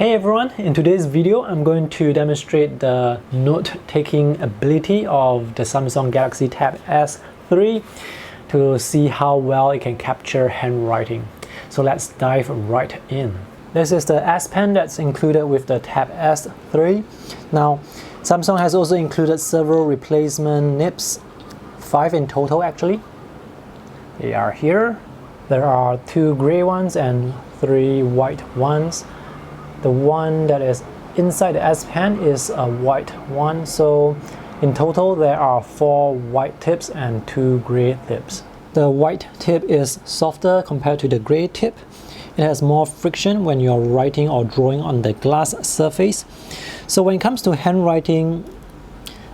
Hey everyone, in today's video I'm going to demonstrate the note-taking ability of the Samsung Galaxy Tab S3 to see how well it can capture handwriting. So let's dive right in. This is the S Pen that's included with the Tab S3. Now, Samsung has also included several replacement nibs, 5 in total actually. They are here. There are 2 gray ones and 3 white ones. The one that is inside the S Pen is a white one, so in total there are 4 white tips and 2 gray tips. The white tip is softer compared to the gray tip. It has more friction when you're writing or drawing on the glass surface. So when it comes to handwriting,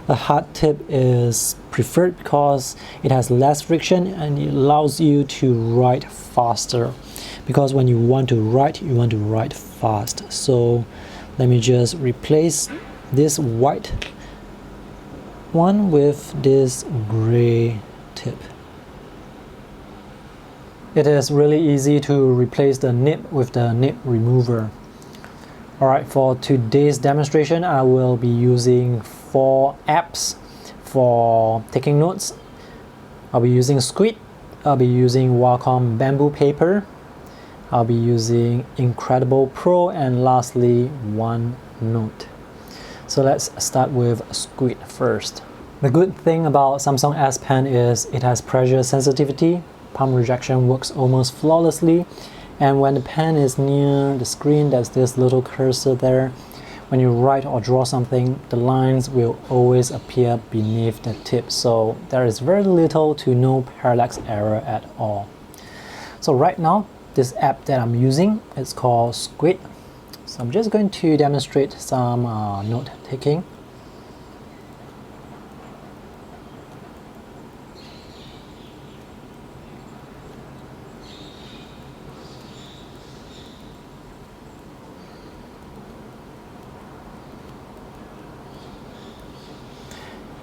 a hard tip is preferred because it has less friction and it allows you to write faster. Because when you want to write fast. So let me just replace this white one with this gray tip. It is really easy to replace the nib with the nib remover. Alright, for today's demonstration I will be using 4 apps for taking notes. I'll be using Squid, I'll be using Wacom Bamboo Paper, I'll be using Inkcredi Pro, and lastly Onenote. So let's start with Squid first. The good thing about Samsung S Pen is it has pressure sensitivity, palm rejection works almost flawlessly, and when the pen is near the screen, there's this little cursor there. When you write or draw something, the lines will always appear beneath the tip, so there is very little to no parallax error at all. So right now, this app that I'm using is called Squid. So I'm just going to demonstrate some note taking.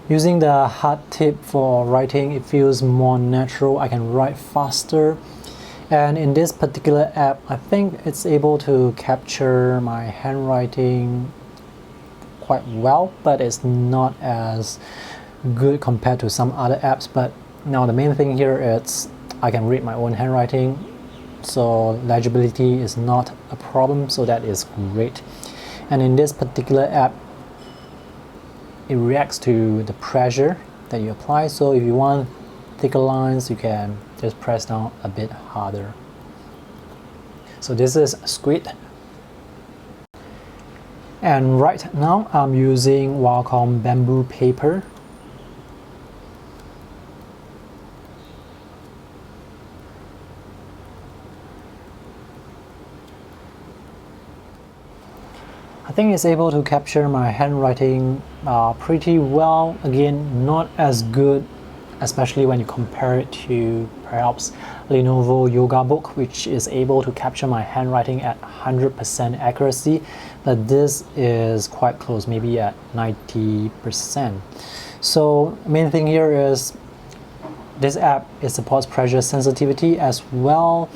Using the hard tip for writing, it feels more natural. I can write faster. And in this particular app, I think it's able to capture my handwriting quite well, but it's not as good compared to some other apps. But now the main thing here is I can read my own handwriting, so legibility is not a problem, so that is great. And in this particular app, it reacts to the pressure that you apply, so if you want thicker lines, you can just press down a bit harder. So this is Squid. And right now I'm using Wacom Bamboo Paper. I think it's able to capture my handwriting pretty well. Again, not as good, especially when you compare it to perhaps Lenovo Yoga Book, which is able to capture my handwriting at 100% accuracy, but this is quite close, maybe at 90%. So main thing here is this app, it supports pressure sensitivity as well.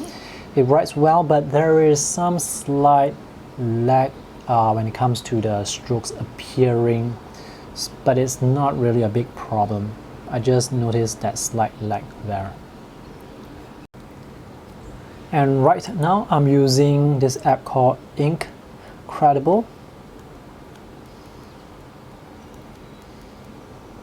It writes well, but there is some slight lag when it comes to the strokes appearing, but it's not really a big problem. I just noticed that slight lag there. And right now I'm using this app called Inkcredi.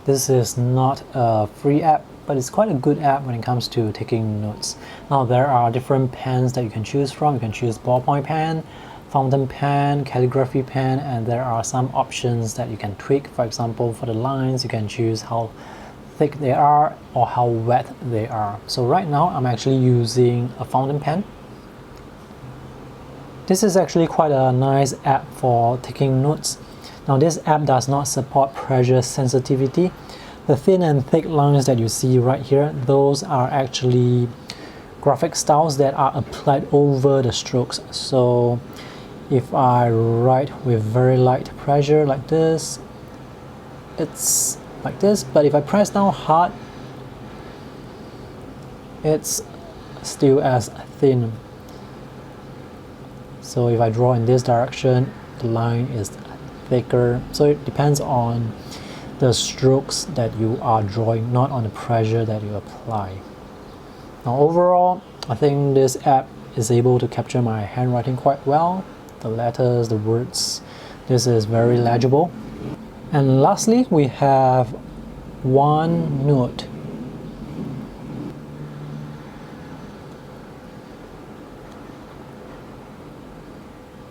This is not a free app, but it's quite a good app when it comes to taking notes. Now there are different pens that you can choose from. You can choose ballpoint pen, fountain pen, calligraphy pen, and there are some options that you can tweak. For example, for the lines, you can choose how thick they are or how wet they are. So right now I'm actually using a fountain pen. This is actually quite a nice app for taking notes. Now this app does not support pressure sensitivity. The thin and thick lines that you see right here, those are actually graphic styles that are applied over the strokes. So if I write with very light pressure like this, it's like this, but if I press down hard, it's still as thin. So if I draw in this direction, the line is thicker. So it depends on the strokes that you are drawing, not on the pressure that you apply. Now overall, I think this app is able to capture my handwriting quite well. The letters, the words, this is very legible. And lastly, we have Onenote.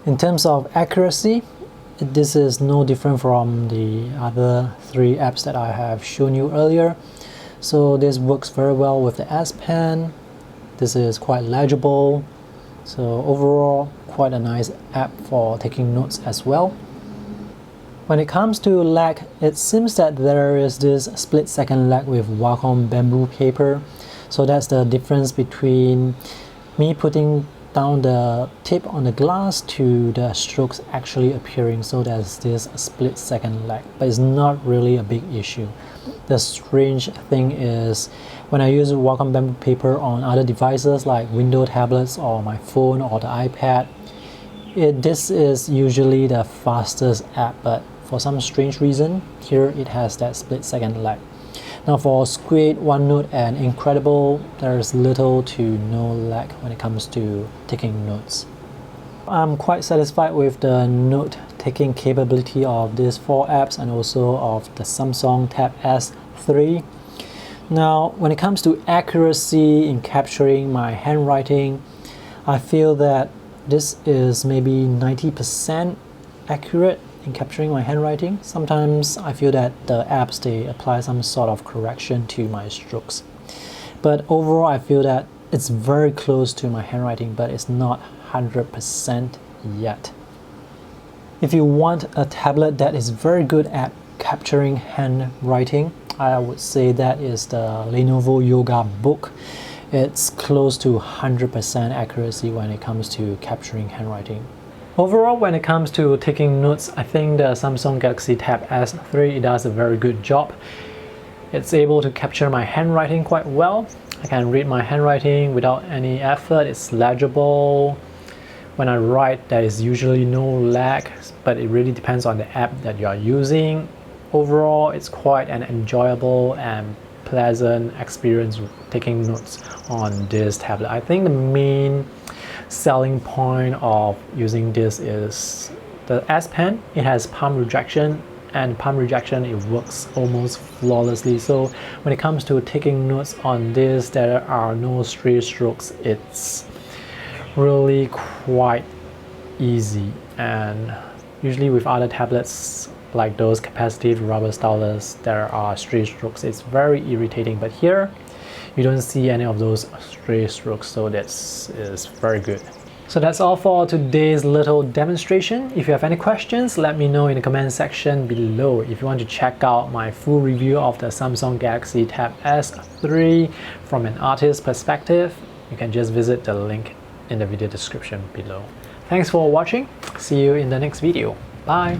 In terms of accuracy, this is no different from the other 3 apps that I have shown you earlier. So this works very well with the S Pen. This is quite legible. So overall, quite a nice app for taking notes as well. When it comes to lag, it seems that there is this split-second lag with Wacom bamboo paper. So that's the difference between me putting down the tip on the glass to the strokes actually appearing. So there's this split-second lag, but it's not really a big issue. The strange thing is when I use Wacom bamboo paper on other devices like Windows tablets or my phone or the iPad, this is usually the fastest app, but for some strange reason, here it has that split-second lag. Now for Squid, OneNote and Inkcredi, there's little to no lag when it comes to taking notes. I'm quite satisfied with the note-taking capability of these 4 apps and also of the Samsung Tab S3. Now when it comes to accuracy in capturing my handwriting, I feel that this is maybe 90% accurate in capturing my handwriting. Sometimes I feel that the apps, they apply some sort of correction to my strokes. But overall, I feel that it's very close to my handwriting, but it's not 100% yet. If you want a tablet that is very good at capturing handwriting, I would say that is the Lenovo Yoga Book. It's close to 100% accuracy when it comes to capturing handwriting. Overall, when it comes to taking notes, I think the Samsung Galaxy Tab S3 does a very good job. It's able to capture my handwriting quite well. I can read my handwriting without any effort. It's legible. When I write, there is usually no lag, but it really depends on the app that you are using. Overall, it's quite an enjoyable and pleasant experience taking notes on this tablet. I think the main selling point of using this is the S Pen. It has palm rejection, and palm rejection, it works almost flawlessly. So when it comes to taking notes on this, there are no stray strokes. It's really quite easy, and usually with other tablets like those capacitive rubber stylus, there are stray strokes. It's very irritating, but here you don't see any of those stray strokes, so that is very good. So that's all for today's little demonstration. If you have any questions, let me know in the comment section below. If you want to check out my full review of the Samsung Galaxy Tab S3 from an artist's perspective, you can just visit the link in the video description below. Thanks for watching. See you in the next video. Bye!